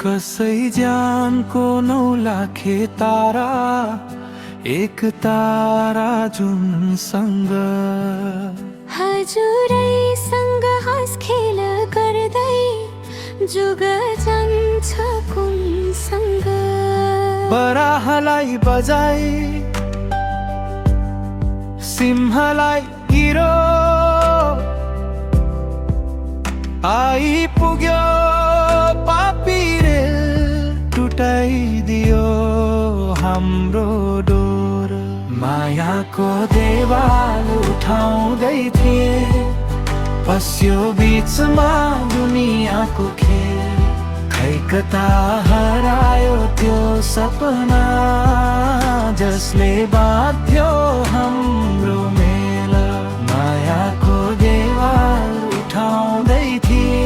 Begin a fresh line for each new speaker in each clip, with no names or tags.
कसै ज्यानको 9 लाखे तारा, एक तारा जुनसँग
हजुरैसँग हाँस खेल गर्दै जुग जान्छ कुनसँग।
बराहलाई बजाई सिंहलाई हिरो आइपुग्यो पापी रेल टुटाइदियो हाम्रो डोर। मायाको देवाल उठाउँदै थिए, पस्यो बीचमा दुनियाँको खेल। खै कता हरायो त्यो सपना जसले बाँध्यो हाम्रो मेल। मायाको देवाल उठाउँदै थिए,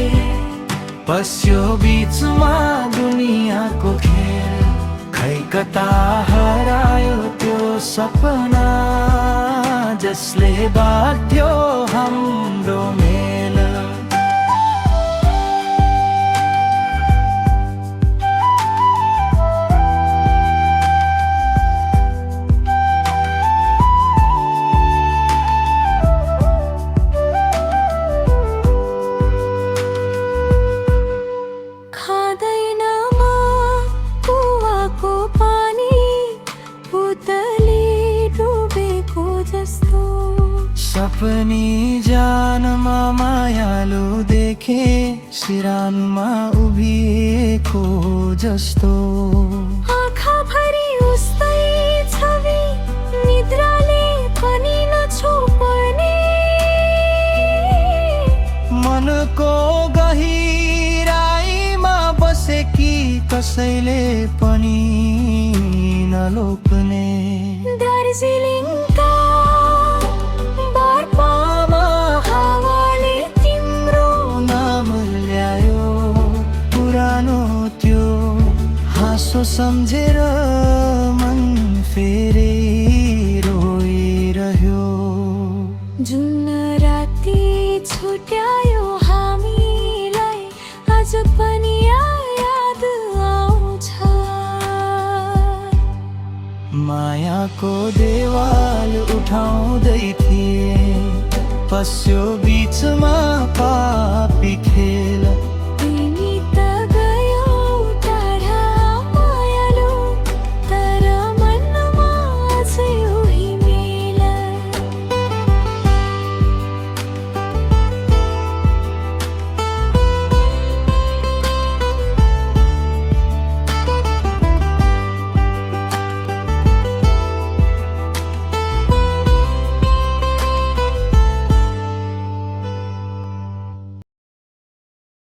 पस्यो बीचमा दुनियाँको खेल। खै कता हरायो त्यो सपना जसले बाँध्यो हाम्रो मेल।
खाँदैन म कुवाको पानी, पुतली डुबेको जस्तो।
सपनी जानमा मायालु देखे, सिरानमा उभिएको जस्तो।
आँखाभरि उस्तै छवि, निद्राले पनि नछोड्ने।
मनको गहिराईमा बसेकी कसैले पनि नलोक्ने।
दार्जिलिङका बर्पामा हावाले तिम्रो
नाम ल्यायो, पुरानो त्यो हाँसो सम्झेर मन फेरि रोइरह्यो।
जुन राति छुट्यायो हामीलाई, आज पनि याद आउँछ।
मायाको देवाल उठाउँदै थिए, पस्यो बीचमा पापी खेल।